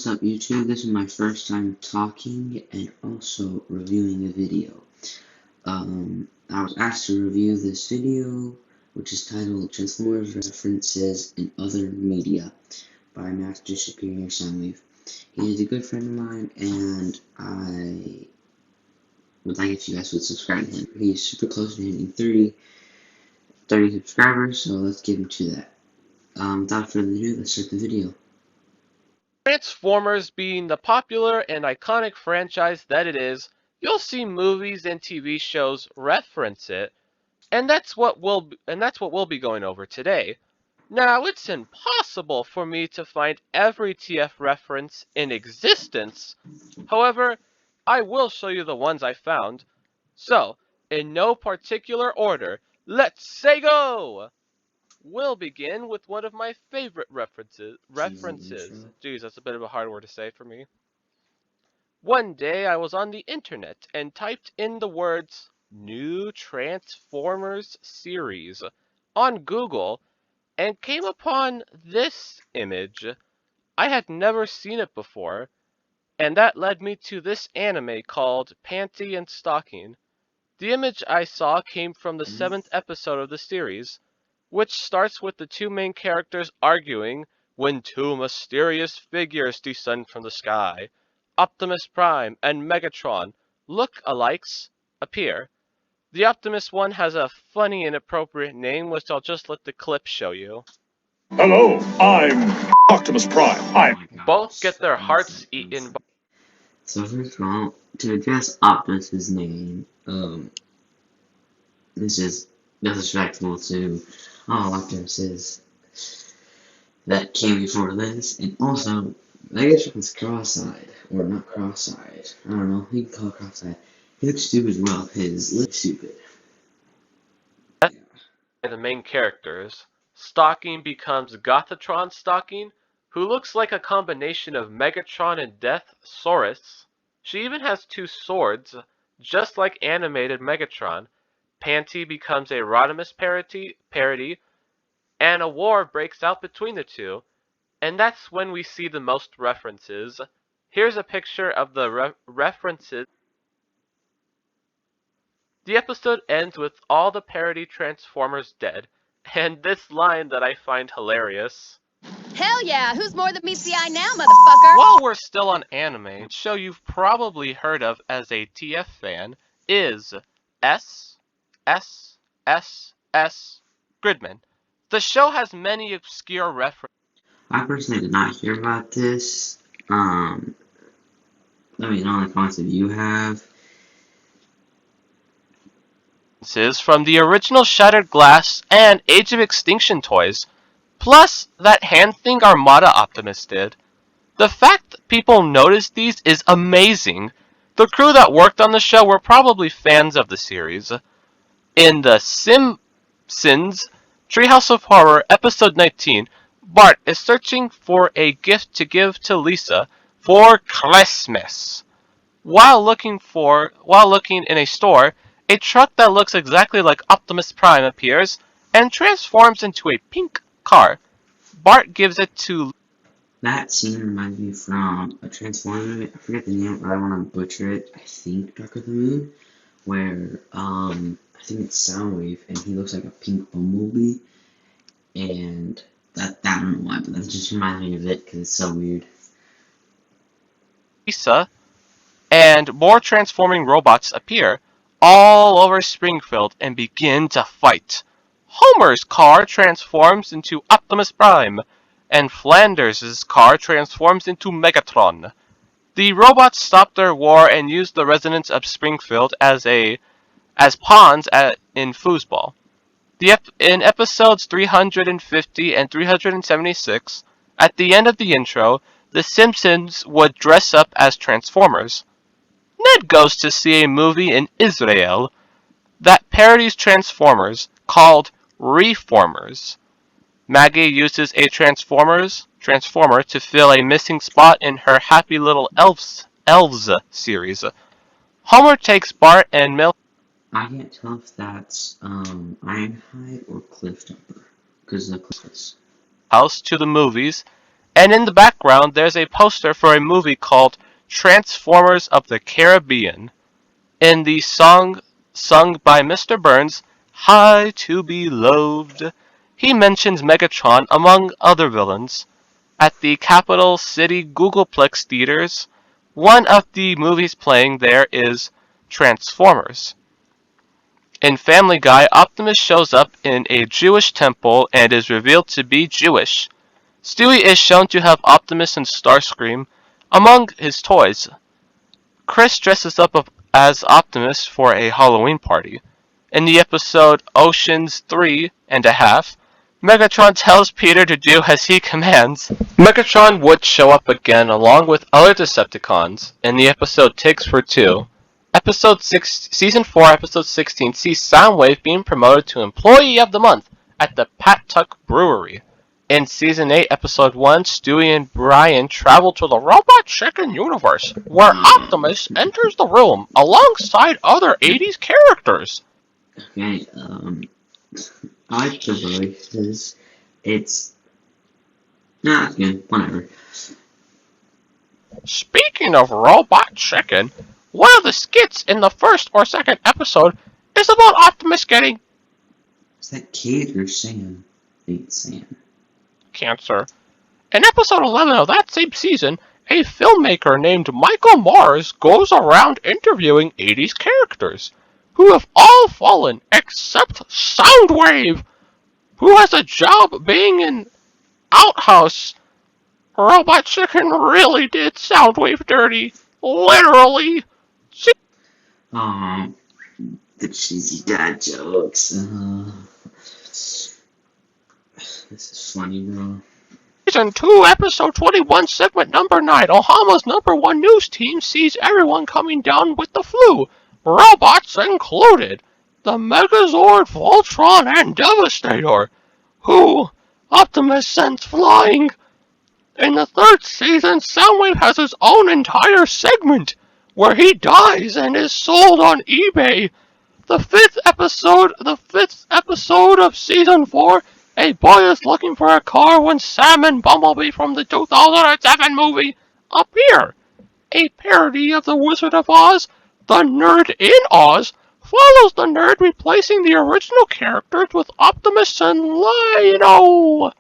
What's up YouTube? This is my first time talking and also reviewing a video. I was asked to review this video, which is titled Transformers References in Other Media by Master Superior Soundwave. He is a good friend of mine and I would like if you guys would subscribe to him. He's super close to hitting 30 subscribers, so let's get into that. Without further ado, let's start the video. Transformers being the popular and iconic franchise that it is, you'll see movies and TV shows reference it, and that's what we'll be going over today. Now, it's impossible for me to find every TF reference in existence. However, I will show you the ones I found. So, in no particular order, let's say go! We'll begin with one of my favorite references. Jeez, that's a bit of a hard word to say for me. One day I was on the internet and typed in the words New Transformers Series on Google and came upon this image. I had never seen it before, and that led me to this anime called Panty and Stocking. The image I saw came from the 7th episode of the series, which starts with the two main characters arguing when two mysterious figures descend from the sky. Optimus Prime and Megatron, look-alikes, appear. The Optimus one has a funny and appropriate name, which I'll just let the clip show you. Hello, I'm Optimus Prime. Both get their hearts eaten by... So first of all, to address Optimus's name, this is disrespectful to all Optimuses that came before this, and also, Megatron's cross-eyed, or not cross-eyed, I don't know, you can call it cross-eyed. He looks stupid as well, his lip's stupid. the main characters. Stocking becomes Gothatron Stocking, who looks like a combination of Megatron and Death-Saurus. She even has two swords, just like animated Megatron. Panty becomes a Rodimus parody, and a war breaks out between the two, and that's when we see the most references. Here's a picture of the references. The episode ends with all the parody Transformers dead, and this line that I find hilarious. Hell yeah, who's more than meets the eye now, motherfucker? While we're still on anime, a show you've probably heard of as a TF fan is S Gridman. The show has many obscure references. I personally did not hear about this. Let me know in the comments if you have. From the original Shattered Glass and Age of Extinction toys, plus that hand thing Armada Optimus did. The fact that people noticed these is amazing. The crew that worked on the show were probably fans of the series. In The Simpsons Treehouse of Horror episode 19, Bart is searching for a gift to give to Lisa for Christmas. While looking in a store, a truck that looks exactly like Optimus Prime appears and transforms into a pink car. Bart gives it to... That scene reminds me from a Transformers movie. I forget the name, but I don't want to butcher it. I think Dark of the Moon, where I think it's Soundwave, and he looks like a pink bumblebee. And I don't know why, but that just reminds me of it because it's so weird. Lisa, and more transforming robots appear all over Springfield and begin to fight. Homer's car transforms into Optimus Prime, and Flanders' car transforms into Megatron. The robots stop their war and use the residents of Springfield as pawns in foosball. In episodes 350 and 376, at the end of the intro, the Simpsons would dress up as Transformers. Ned goes to see a movie in Israel that parodies Transformers called Reformers. Maggie uses a transformer to fill a missing spot in her Happy Little Elves series. Homer takes Bart and Milk. I can't tell if that's Ironhide or Cliff Jumper, because the Cliff is House to the movies, And in the background, there's a poster for a movie called Transformers of the Caribbean. In the song sung by Mr. Burns, High to Be Loved, he mentions Megatron among other villains. At the Capital City Googleplex theaters, one of the movies playing there is Transformers. In Family Guy, Optimus shows up in a Jewish temple and is revealed to be Jewish. Stewie is shown to have Optimus and Starscream among his toys. Chris dresses up as Optimus for a Halloween party. In the episode Oceans 3.5, Megatron tells Peter to do as he commands. Megatron would show up again along with other Decepticons in the episode Takes for Two. Season 4, Episode 16 sees Soundwave being promoted to Employee of the Month at the Pat Tuck Brewery. In Season 8, Episode 1, Stewie and Brian travel to the Robot Chicken universe, where Optimus enters the room alongside other 80s characters. Okay, I like the voices. It's not good, whatever. Speaking of Robot Chicken, one of the skits in the first or second episode is about Optimus getting Is that Kate or Sam? I think it's Sam. cancer. In episode 11 of that same season, a filmmaker named Michael Mars goes around interviewing 80s characters, who have all fallen except Soundwave, who has a job being in Outhouse. Robot Chicken really did Soundwave dirty. Literally. The cheesy dad jokes. This is funny, bro. Season 2, Episode 21, Segment number 9, Ohama's #1 news team sees everyone coming down with the flu, robots included, the Megazord, Voltron, and Devastator, who Optimus sends flying. In the third season, Soundwave has his own entire segment, where he dies and is sold on eBay. The fifth episode of Season 4, a boy is looking for a car when Sam and Bumblebee from the 2007 movie appear. A parody of The Wizard of Oz, The Nerd in Oz, follows the nerd replacing the original characters with Optimus and Lino.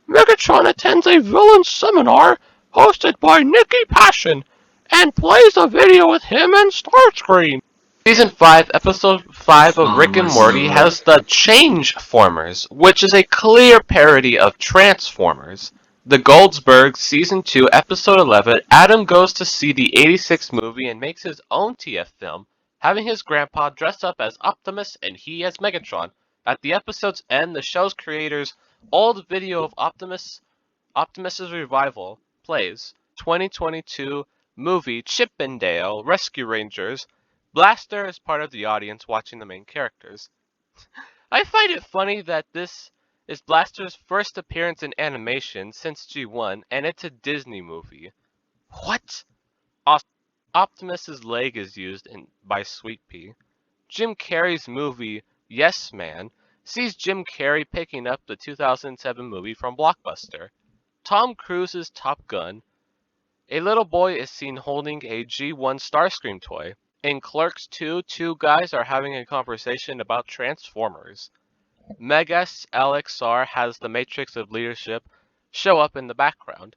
Megatron attends a villain seminar hosted by Nicky Passion and plays a video with him and Starscream. Season 5, Episode 5 of Rick and Morty has the Changeformers, which is a clear parody of Transformers. The Goldsbergs, Season 2, Episode 11, Adam goes to see the 86 movie and makes his own TF film, having his grandpa dress up as Optimus and he as Megatron. At the episode's end, the show's creators' old video of Optimus's revival plays. 2022 movie Chippendale Rescue Rangers. Blaster is part of the audience watching the main characters. I find it funny that this is Blaster's first appearance in animation since G1, and it's a Disney movie. What? Optimus's leg is used by Sweet Pea. Jim Carrey's movie Yes Man sees Jim Carrey picking up the 2007 movie from Blockbuster. Tom Cruise's Top Gun. A little boy is seen holding a G1 Starscream toy. In Clerks 2, two guys are having a conversation about Transformers. Megas LXR has the Matrix of Leadership show up in the background.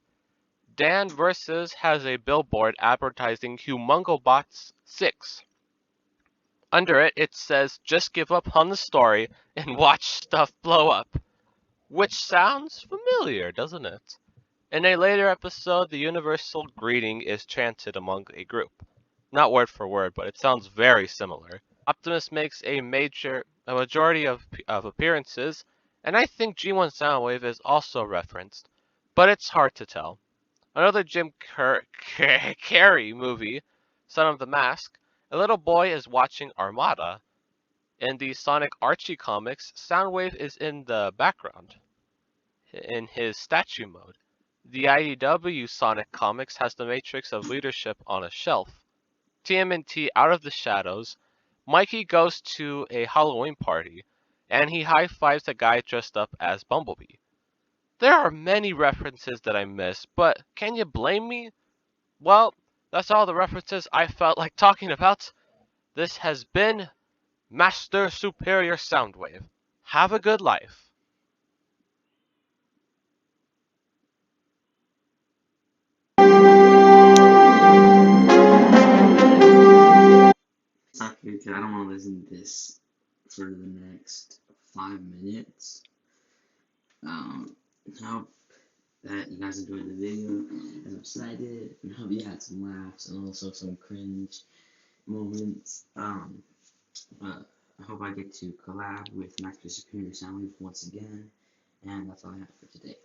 Dan Versus has a billboard advertising Humongobots 6. Under it, it says, "Just give up on the story and watch stuff blow up." Which sounds familiar, doesn't it? In a later episode, the universal greeting is chanted among a group. Not word for word, but it sounds very similar. Optimus makes a majority of appearances, and I think G1 Soundwave is also referenced, but it's hard to tell. Another Jim Carrey movie, Son of the Mask, a little boy is watching Armada. In the Sonic Archie comics, Soundwave is in the background, in his statue mode. The IDW Sonic comics has the Matrix of Leadership on a shelf. TMNT Out of the Shadows, Mikey goes to a Halloween party, and he high-fives a guy dressed up as Bumblebee. There are many references that I missed, but can you blame me? Well, that's all the references I felt like talking about. This has been Master Superior Soundwave. Have a good life. Stop here, 'cause I don't want to listen to this for the next 5 minutes. Hope that you guys enjoyed the video as much as I did, and hope you had some laughs and also some cringe moments. But I hope I get to collab with Master Superior Soundwave once again, and that's all I have for today.